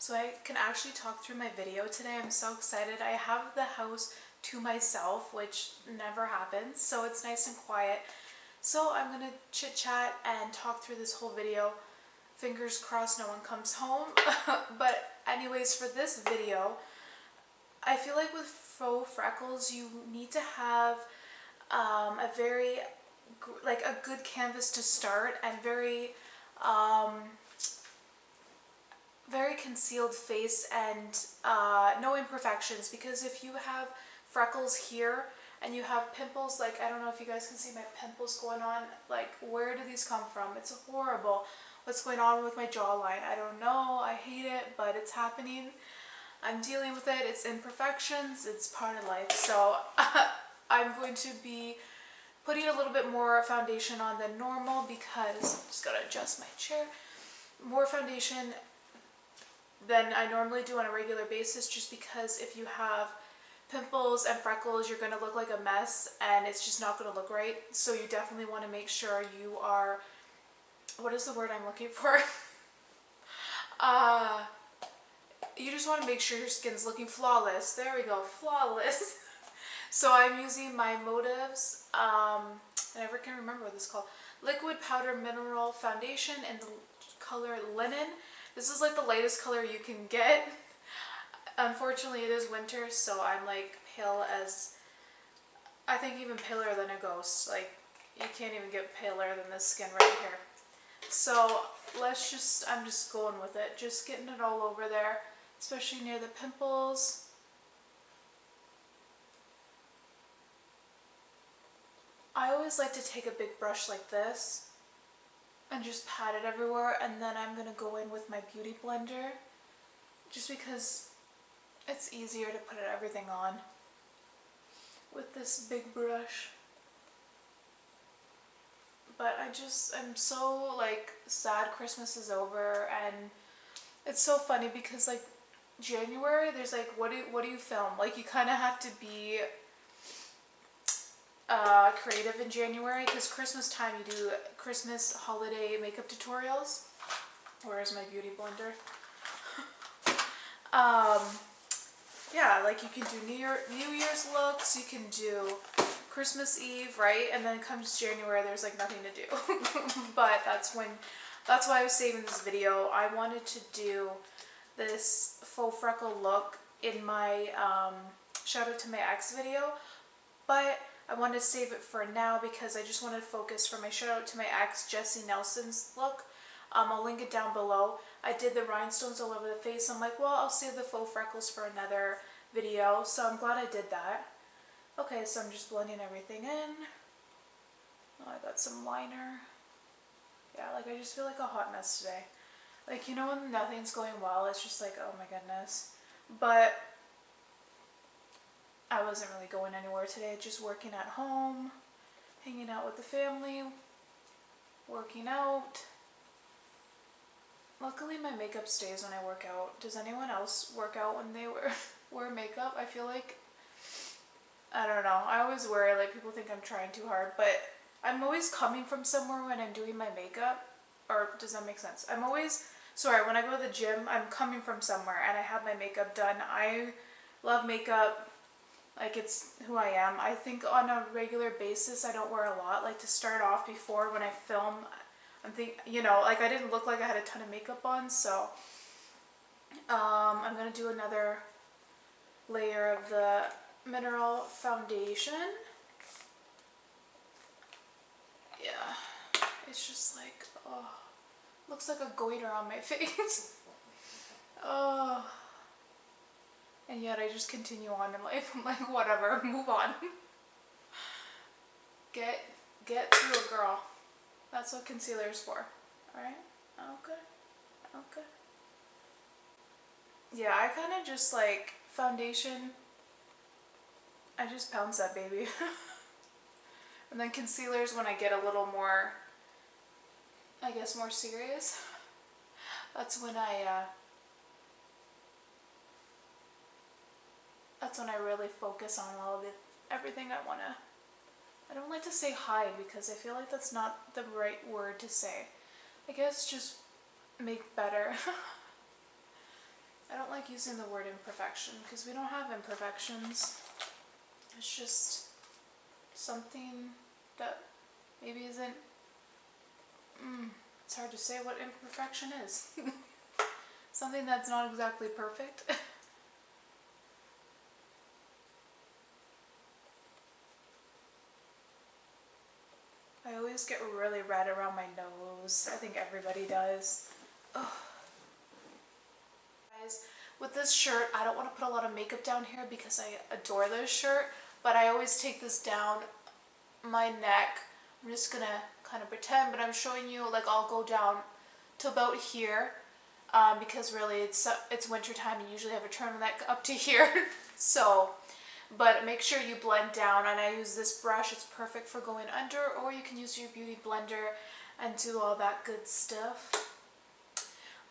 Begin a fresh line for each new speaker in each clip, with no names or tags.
So I can actually talk through my video today. I'm so excited. I have the house to myself, which never happens, so it's nice and quiet. So I'm gonna chit chat and talk through this whole video. Fingers crossed no one comes home. But anyways, for this video, I feel like with faux freckles you need to have a very a good canvas to start, and very concealed face, and no imperfections, because if you have freckles here and you have pimples, like I don't know if you guys can see my pimples going on, like where do these come from? It's horrible. What's going on with my jawline? I don't know. I hate it, but it's happening. I'm dealing with it. It's imperfections. It's part of life. So I'm going to be putting a little bit more foundation on than normal, because I'm just gotta adjust my chair. More foundation than I normally do on a regular basis, just because if you have pimples and freckles, you're gonna look like a mess and it's just not gonna look right. So you definitely want to make sure you are, what is the word I'm looking for? You just want to make sure your skin's looking flawless. There we go, flawless. So I'm using my Motives, I never can remember what this is called, Liquid Powder Mineral Foundation in the color Linen. This is like the lightest color you can get. Unfortunately it is winter, so I'm like pale as, I think even paler than a ghost. Like you can't even get paler than this skin right here. So I'm just going with it, just getting it all over there, especially near the pimples. I always like to take a big brush like this and just pat it everywhere, and then I'm going to go in with my beauty blender, just because it's easier to put everything on with this big brush. But I'm so like sad Christmas is over, and it's so funny because like January, there's like what do you film? Like you kind of have to be creative in January, because Christmas time you do Christmas holiday makeup tutorials. Where's my beauty blender? Yeah, like you can do New Year's looks, you can do Christmas Eve, right? And then comes January, there's like nothing to do. But that's why I was saving this video. I wanted to do this faux freckle look in my shout out to my ex video, but I wanted to save it for now because I just wanted to focus for my shout out to my ex, Jessie Nelson's look. I'll link it down below. I did the rhinestones all over the face. I'm like, well, I'll save the faux freckles for another video, so I'm glad I did that. Okay, so I'm just blending everything in. Oh, I got some liner. Yeah, like I just feel like a hot mess today. Like, you know when nothing's going well, it's just like, oh my goodness. But I wasn't really going anywhere today, just working at home, hanging out with the family, working out. Luckily my makeup stays when I work out. Does anyone else work out when they wear makeup? I feel like, I don't know, I always wear it like people think I'm trying too hard, but I'm always coming from somewhere when I'm doing my makeup. Or does that make sense? When I go to the gym, I'm coming from somewhere and I have my makeup done. I love makeup. Like it's who I am. I think on a regular basis I don't wear a lot. Like to start off before when I film, like I didn't look like I had a ton of makeup on, so I'm gonna do another layer of the mineral foundation. Yeah, it's just like, oh, looks like a goiter on my face. Oh. And yet I just continue on in life. I'm like, whatever, move on. Get through it, girl. That's what concealer is for. Alright? Okay. Yeah, I kind of just like foundation. I just pounce that baby. And then concealers when I get a little more, I guess, more serious. That's when I really focus on everything I want to. I don't like to say hide because I feel like that's not the right word to say. I guess just make better. I don't like using the word imperfection because we don't have imperfections. It's just something that maybe isn't, it's hard to say what imperfection is. Something that's not exactly perfect. I always get really red around my nose. I think everybody does. Ugh. Guys, with this shirt, I don't want to put a lot of makeup down here because I adore this shirt, but I always take this down my neck. I'm just gonna kind of pretend, but I'm showing you, like, I'll go down to about here because really it's winter time and usually have a turtleneck up to here. So, but make sure you blend down, and I use this brush. It's perfect for going under, or you can use your beauty blender and do all that good stuff.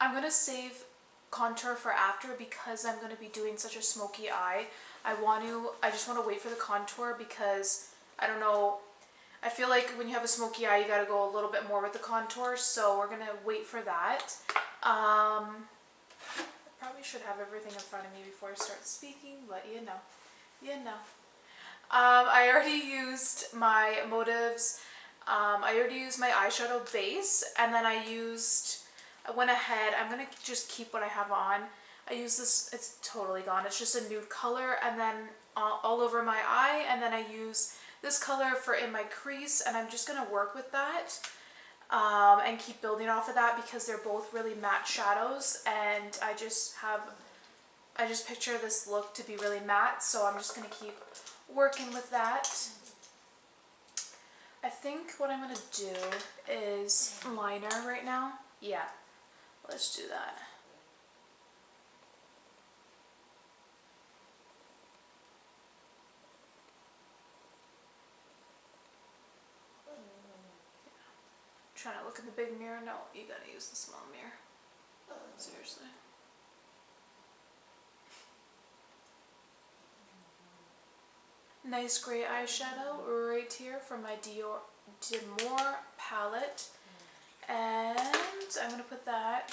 I'm gonna save contour for after because I'm gonna be doing such a smoky eye. I just want to wait for the contour because I don't know, I feel like when you have a smoky eye you gotta go a little bit more with the contour, so we're gonna wait for that. I probably should have everything in front of me before I start speaking, but you know. I already used my motives. I already used my eyeshadow base, and then I went ahead, I'm gonna just keep what I have on. I use this, it's totally gone. It's just a nude color, and then all over my eye, and then I use this color for in my crease, and I'm just gonna work with that and keep building off of that because they're both really matte shadows, and I just picture this look to be really matte, so I'm just gonna keep working with that. I think what I'm gonna do is liner right now. Yeah, let's do that. Trying to look in the big mirror. No, you gotta use the small mirror. Seriously. Nice gray eyeshadow right here from my Demore palette. And I'm gonna put that,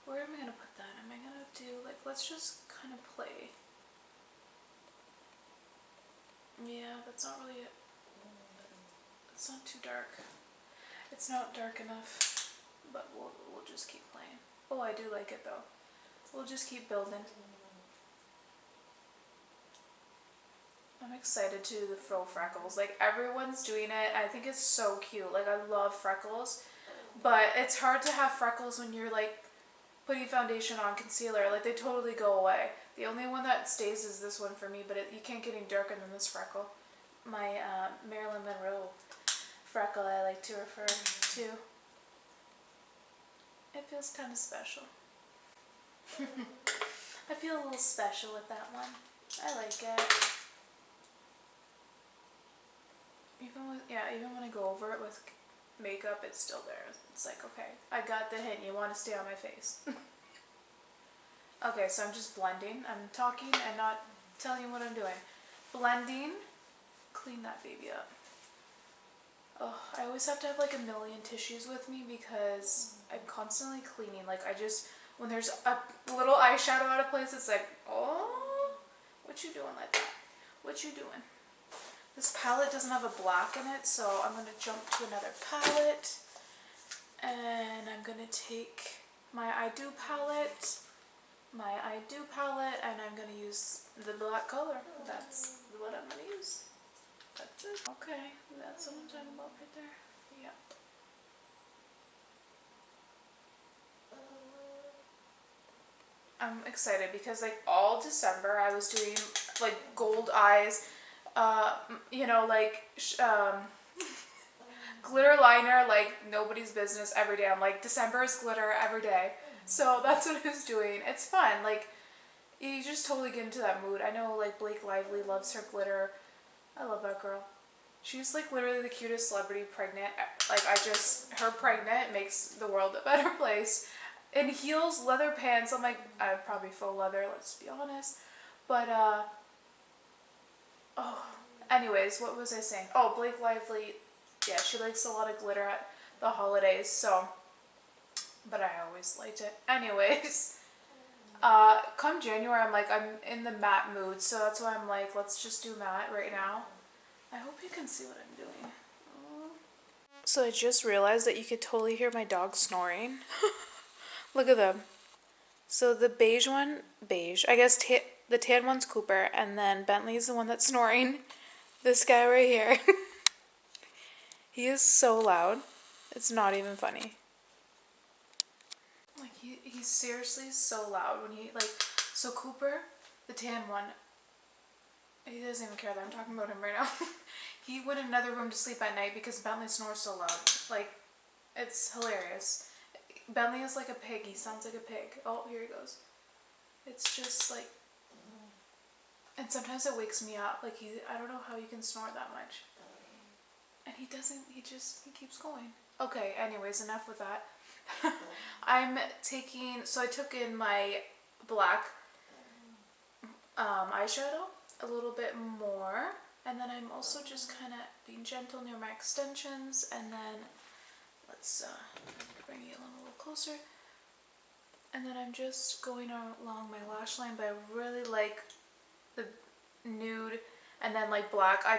where am I gonna put that? Am I gonna do, like, let's just kind of play. Yeah, that's not really, it's not too dark. It's not dark enough, but we'll just keep playing. Oh, I do like it though. We'll just keep building. I'm excited to do the faux freckles. Like, everyone's doing it. I think it's so cute. Like, I love freckles, but it's hard to have freckles when you're like putting foundation on, concealer. Like, they totally go away. The only one that stays is this one for me, but you can't get any darker than this freckle. My Marilyn Monroe freckle, I like to refer to. It feels kind of special. I feel a little special with that one. I like it. Even when I go over it with makeup, it's still there. It's like, okay, I got the hint. You want to stay on my face. Okay, so I'm just blending. I'm talking and not telling you what I'm doing. Blending. Clean that baby up. Oh, I always have to have like a million tissues with me because I'm constantly cleaning. Like, when there's a little eyeshadow out of place, it's like, oh, what you doing like that? What you doing? This palette doesn't have a black in it, so I'm going to jump to another palette. And I'm going to take my I Do palette, and I'm going to use the black color. That's what I'm going to use. That's it. Okay, that's what I'm talking about right there. Yep. I'm excited because like all December I was doing like gold eyes, glitter liner like nobody's business every day. I'm like, December is glitter every day. So that's what I was doing. It's fun. Like, you just totally get into that mood. I know like Blake Lively loves her glitter. I love that girl. She's like literally the cutest celebrity pregnant. Like, her pregnant makes the world a better place. In heels, leather pants. I'm like, probably faux leather, let's be honest. But, anyways, what was I saying? Oh, Blake Lively, yeah, she likes a lot of glitter at the holidays, so, but I always liked it. Anyways, Come January, I'm in the matte mood, so that's why I'm like, let's just do matte right now. I hope you can see what I'm doing. So I just realized that you could totally hear my dog snoring. Look at them. So the beige one, I guess the tan one's Cooper, and then Bentley's the one that's snoring. This guy right here. He is so loud. It's not even funny. Like he's seriously so loud when he so Cooper, the tan one, he doesn't even care that I'm talking about him right now. He went in another room to sleep at night because Bentley snores so loud. Like, it's hilarious. Bentley is like a pig. He sounds like a pig. Oh, here he goes. It's just like, and sometimes it wakes me up. Like I don't know how you can snore that much. And he doesn't, he keeps going. Okay, anyways, enough with that. I took in my black eyeshadow a little bit more, and then I'm also just kind of being gentle near my extensions, and then let's bring you a little closer, and then I'm just going along my lash line, but I really like the nude and then like black. I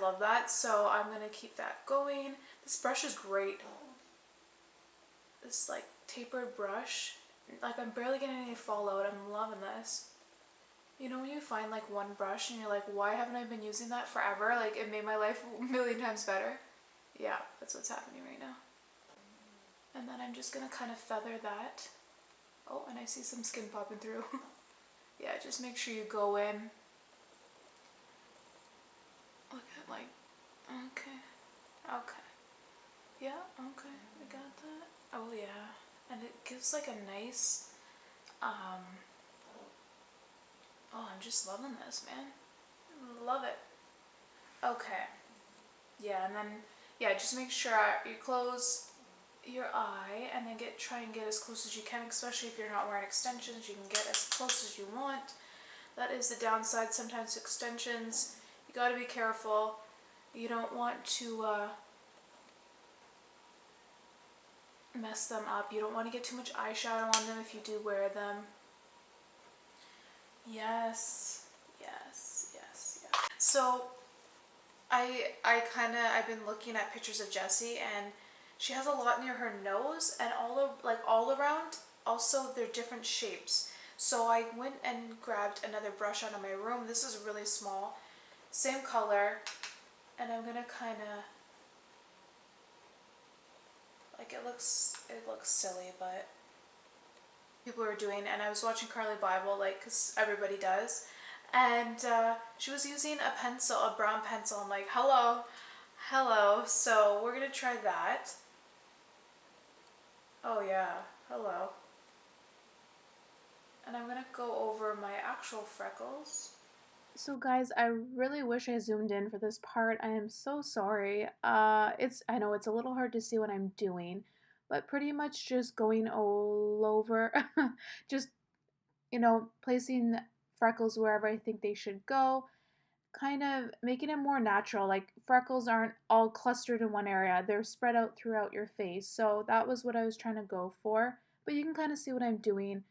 love that, so I'm gonna keep that going. This brush is great. This like tapered brush, like I'm barely getting any fallout. I'm loving this. You know when you find like one brush and you're like, why haven't I been using that forever? Like it made my life a million times better. Yeah, that's what's happening right now. And then I'm just gonna kind of feather that. Oh, and I see some skin popping through. Yeah, just make sure you go in. Look at like, okay. Yeah, okay, I got that. Oh yeah, and it gives like a nice, oh, I'm just loving this, man. Love it. Okay. Yeah, and then, yeah, just make sure you close your eye and then try and get as close as you can, especially if you're not wearing extensions. You can get as close as you want. That is the downside sometimes to extensions. You gotta be careful. You don't want to mess them up. You don't want to get too much eyeshadow on them if you do wear them. Yes. So I've been looking at pictures of Jessie, and she has a lot near her nose and all around. Also, they're different shapes. So I went and grabbed another brush out of my room. This is really small, same color, and I'm gonna kind of like it looks silly, but people are doing. And I was watching Carly Bible, like, because everybody does, and she was using a brown pencil. I'm like, hello. So we're gonna try that. Oh yeah, hello. And I'm gonna go over my actual freckles. So guys, I really wish I zoomed in for this part. I am so sorry. I know it's a little hard to see what I'm doing, but pretty much just going all over, just, placing freckles wherever I think they should go, kind of making it more natural. Like freckles aren't all clustered in one area, they're spread out throughout your face. So that was what I was trying to go for, but you can kind of see what I'm doing.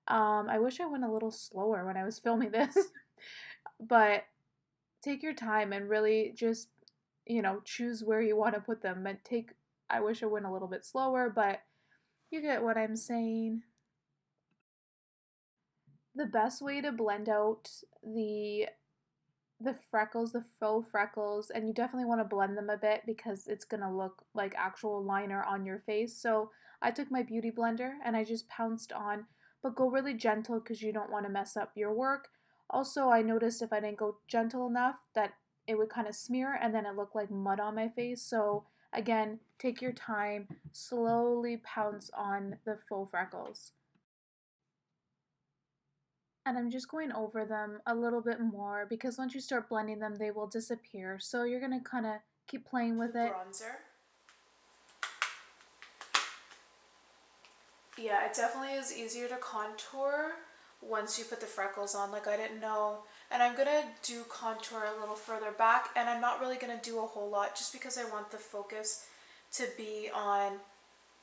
I wish I went a little slower when I was filming this, but take your time and really just, choose where you want to put them. And I wish I went a little bit slower, but you get what I'm saying. The best way to blend out the freckles, the faux freckles, and you definitely want to blend them a bit because it's going to look like actual liner on your face. So I took my beauty blender and I just pounced on, but go really gentle because you don't want to mess up your work. Also, I noticed if I didn't go gentle enough that it would kind of smear and then it looked like mud on my face. So again, take your time, slowly pounce on the faux freckles. And I'm just going over them a little bit more because once you start blending them, they will disappear. So you're going to kind of keep playing with it. Bronzer. Yeah, it definitely is easier to contour once you put the freckles on. Like I didn't know. And I'm going to do contour a little further back, and I'm not really going to do a whole lot just because I want the focus to be on,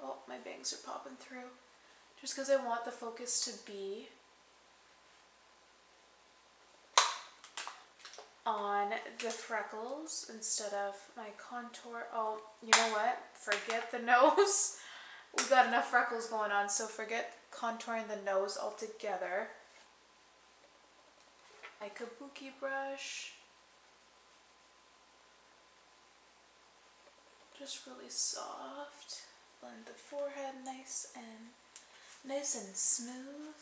oh, my bangs are popping through. Just because I want the focus to be the freckles instead of my contour. Oh, you know what? Forget the nose. We got enough freckles going on, so forget contouring the nose altogether. My kabuki brush. Just really soft. Blend the forehead nice and smooth.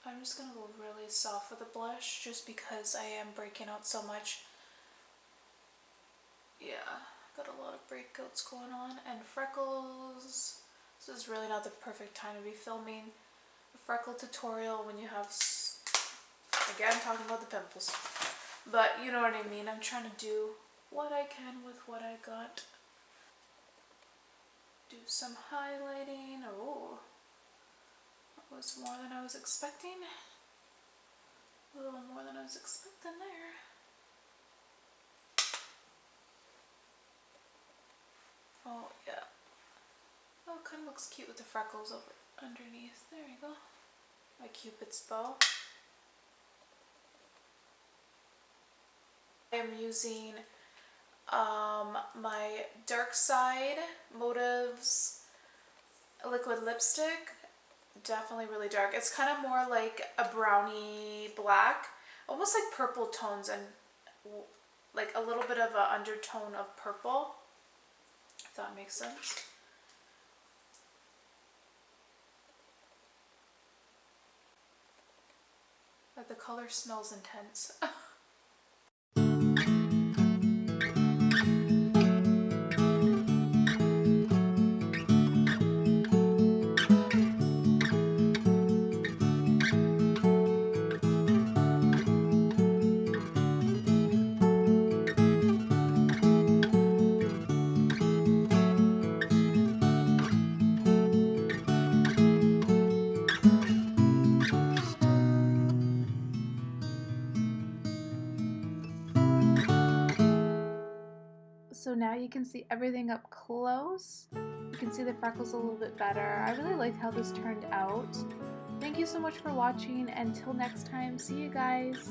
I'm just going to go really soft with the blush just because I am breaking out so much. Yeah, got a lot of breakouts going on. And freckles. This is really not the perfect time to be filming a freckle tutorial when you have, again, talking about the pimples. But you know what I mean. I'm trying to do what I can with what I got. Do some highlighting. Oh. Was more than I was expecting. A little more than I was expecting there. Oh yeah. Oh, it kind of looks cute with the freckles over underneath. There you go. My Cupid's bow. I am using my Dark Side Motives liquid lipstick. Definitely really dark. It's kind of more like a brownie black, almost like purple tones, and like a little bit of an undertone of purple, if that makes sense. But the color smells intense. So now you can see everything up close. You can see the freckles a little bit better. I really liked how this turned out. Thank you so much for watching. Until next time, see you guys.